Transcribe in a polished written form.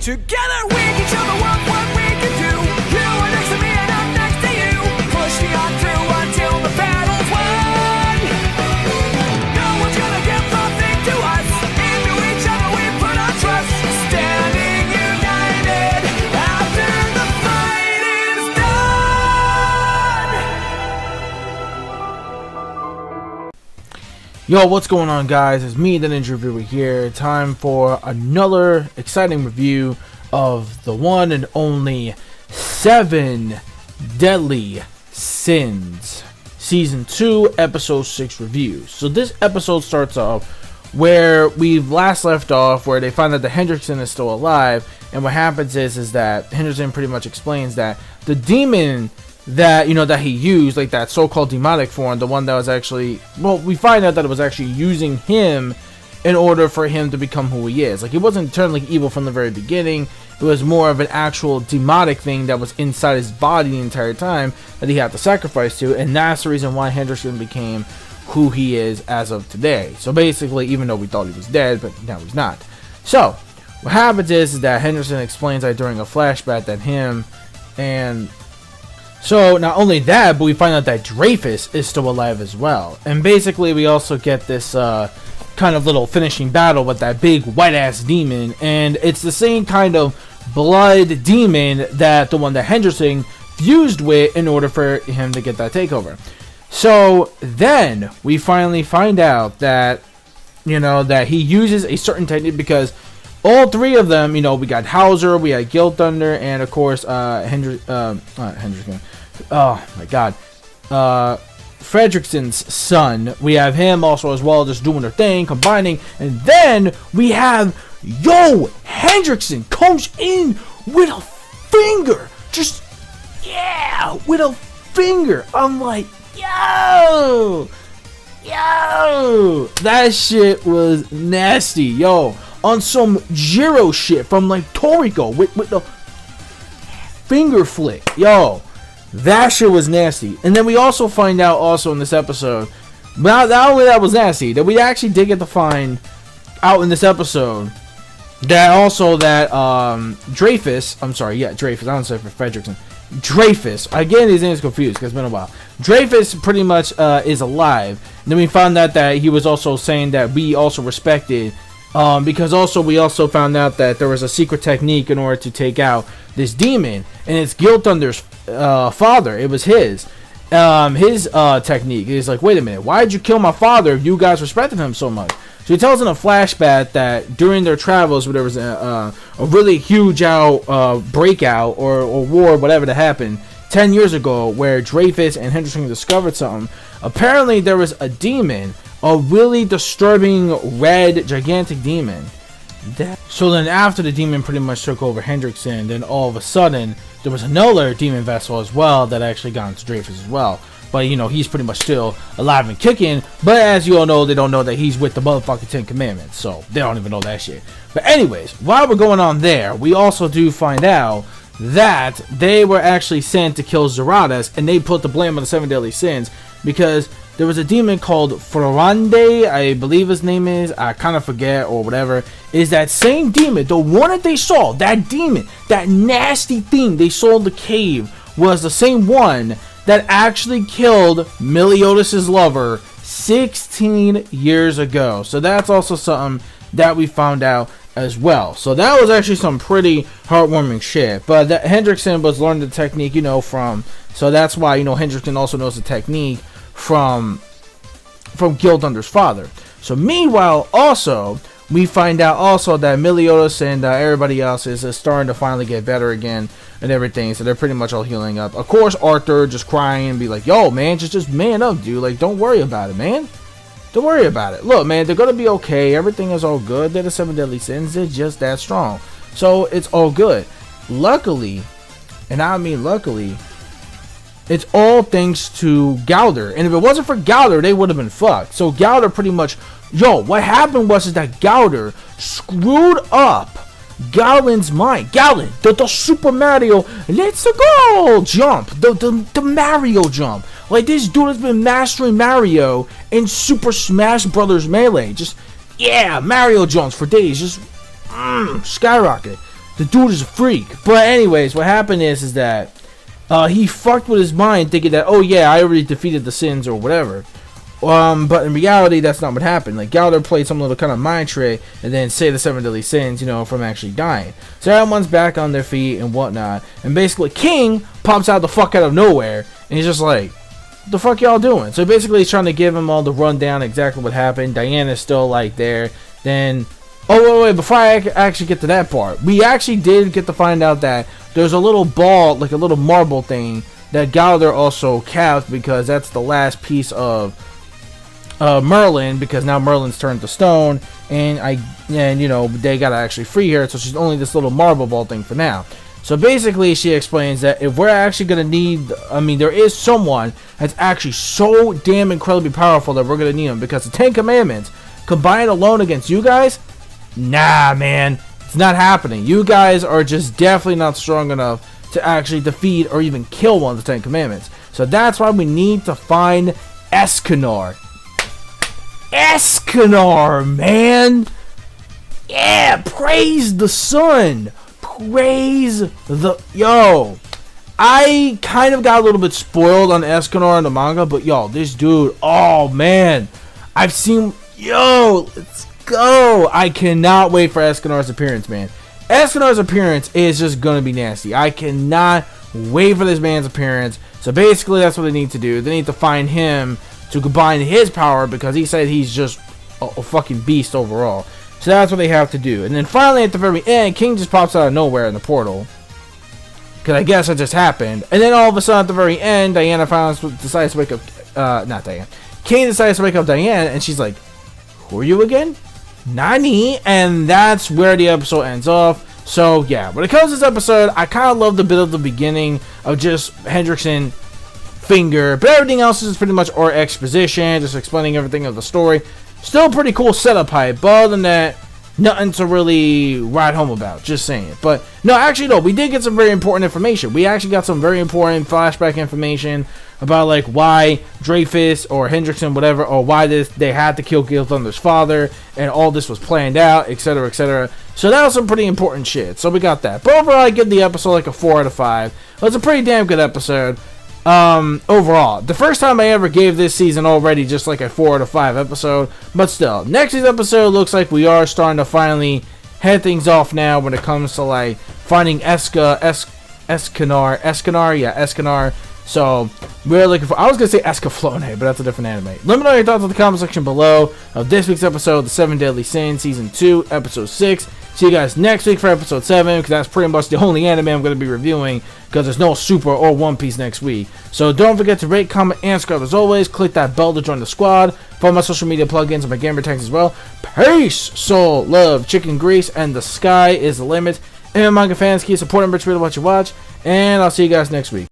Together we can show the world what we can do. You are next to me and I'm next to you. Pushing on through until the battle's won. No one's gonna give nothing to us. Into each other we put our trust. Standing united after the fight is done. Yo, what's going on, guys? It's me, the Ninja Reviewer here. Time for another exciting review of the one and only 7 Deadly Sins Season 2, Episode 6 review. So this episode starts off where we've last left off, where they find that the Hendrickson is still alive, and what happens is that Hendrickson pretty much explains that the demon that that he used, like that so-called demonic form, the one that was actually, well, we find out that it was actually using him in order for him to become who he is. Like, he wasn't turned like evil from the very beginning. It was more of an actual demonic thing that was inside his body the entire time that he had to sacrifice to, and that's the reason why Hendrickson became who he is as of today. So basically, even though we thought he was dead, but now he's not. So what happens is that Hendrickson explains that during a flashback that him and so not only that, but we find out that Dreyfus is still alive as well. And basically we also get this kind of little finishing battle with that big white ass demon, and it's the same kind of blood demon that the one that Hendrickson fused with in order for him to get that takeover. So then we finally find out that that he uses a certain technique, because all three of them, we got Hauser, we had Gilthunder, and of course Hendrickson. Oh my god. Fredrickson's son. We have him also as well, just doing their thing, combining, and then we have Hendrickson comes in with a finger. Just with a finger. I'm like, that shit was nasty, on some Jiro shit from like Toriko with the finger flick, that shit was nasty. And then we also find out also in this episode, not only that was nasty, that we actually did get to find out in this episode that also that Dreyfus, Dreyfus, I don't say for Fredrickson, Dreyfus, again his name is confused because it's been a while. Dreyfus pretty much is alive. And then we found out that he was also saying that we also respected, because also we also found out that there was a secret technique in order to take out this demon, and it's Gilthunder's father. It was his technique. He's like, wait a minute, why did you kill my father if you guys respected him so much? So he tells in a flashback that during their travels, where there was a really huge breakout or war, whatever that happened 10 years ago, where Dreyfus and Hendrickson discovered something. Apparently there was a demon, a really disturbing red gigantic demon. So then after the demon pretty much took over Hendrickson, then all of a sudden there was another demon vessel as well that actually got into Dreyfus as well. But he's pretty much still alive and kicking. But as you all know, they don't know that he's with the motherfucking 10 Commandments, so they don't even know that shit. But anyways, while we're going on there, we also do find out that they were actually sent to kill Zeratus, and they put the blame on the 7 Deadly Sins because there was a demon called Florande, I believe his name is, I kind of forget or whatever, is that same demon, the one that they saw, that demon, that nasty thing they saw in the cave, was the same one that actually killed Meliodas' lover 16 years ago. So that's also something that we found out as well. So that was actually some pretty heartwarming shit. But that Hendrickson was learning the technique, from, so that's why, Hendrickson also knows the technique from Gilthunder's father. So meanwhile, also we find out also that Meliodas and everybody else is starting to finally get better again and everything. So they're pretty much all healing up. Of course, Arthur just crying and be like, yo, man, just man up, dude. Like, don't worry about it, man. Don't worry about it. Look, man, they're gonna be okay. Everything is all good. They're the 7 Deadly Sins. They're just that strong. So it's all good. Luckily, and I mean luckily, it's all thanks to Gowder. And if it wasn't for Gowder, they would have been fucked. So Gowder pretty much, what happened was that Gowder screwed up Galen's mind. Galen, the Super Mario, let's go jump, the Mario jump. Like, this dude has been mastering Mario in Super Smash Brothers Melee. Just, Mario jumps for days, just skyrocket. The dude is a freak. But anyways, what happened is that he fucked with his mind thinking that, oh yeah, I already defeated the sins or whatever. But in reality, that's not what happened. Like, Gallagher played some little kind of mind trick and then say the 7 deadly sins, you know, from actually dying. So everyone's back on their feet and whatnot. And basically, King pops out the fuck out of nowhere. And he's just like, what the fuck y'all doing? So basically, he's trying to give him all the rundown, exactly what happened. Diana's still, like, there. Then, oh, wait, before I actually get to that part. We actually did get to find out that there's a little ball, like a little marble thing, that Gallagher also capped because that's the last piece of Merlin, because now Merlin's turned to stone, and you know, they gotta actually free her, so she's only this little marble ball thing for now. So basically, she explains that if we're actually gonna need, I mean, there is someone that's actually so damn incredibly powerful that we're gonna need him, because the 10 Commandments combined alone against you guys, nah, man, it's not happening. You guys are just definitely not strong enough to actually defeat or even kill one of the 10 Commandments. So that's why we need to find ESCANOR. ESCANOR, man. Yeah, praise the sun. Praise the... Yo, I kind of got a little bit spoiled on ESCANOR in the manga, but yo, this dude, oh man, I've seen... Yo, let's go. I cannot wait for ESCANOR's appearance, man. ESCANOR's appearance is just gonna be nasty. I cannot wait for this man's appearance. So basically, that's what they need to do. They need to find him to combine his power, because he said he's just a fucking beast overall. So that's what they have to do. And then finally at the very end, King just pops out of nowhere in the portal, because I guess it just happened. And then all of a sudden at the very end, Diana finally decides to wake up, not Diana, King decides to wake up Diana, and she's like, who are you again? Nani? And that's where the episode ends off. So yeah, when it comes to this episode, I kind of love the bit of the beginning of just Hendrickson finger, but everything else is pretty much our exposition, just explaining everything of the story. Still pretty cool setup hype, but other than that, nothing to really write home about, just saying. But no, actually no, we did get some very important information. We actually got some very important flashback information about like why Dreyfus or Hendrickson, whatever, or why they had to kill GILTHUNDER's father, and all this was planned out, etc, etc. So that was some pretty important shit. So we got that. But overall, I give the episode like a 4 out of 5. It was a pretty damn good episode. Overall, the first time I ever gave this season already just like a 4 out of 5 episode, but still, next week's episode looks like we are starting to finally head things off now when it comes to like finding ESCANOR. So we're looking for, I was gonna say Escaflowne, but that's a different anime. Let me know your thoughts in the comment section below of this week's episode, The 7 Deadly Sins, Season 2, Episode 6. See you guys next week for Episode 7, because that's pretty much the only anime I'm going to be reviewing, because there's no Super or One Piece next week. So don't forget to rate, comment, and subscribe as always. Click that bell to join the squad. Follow my social media plugins and my gamer tags as well. Peace, soul, love, chicken grease, and the sky is the limit. And manga fans, keep supporting Rich Reader What You Watch, and I'll see you guys next week.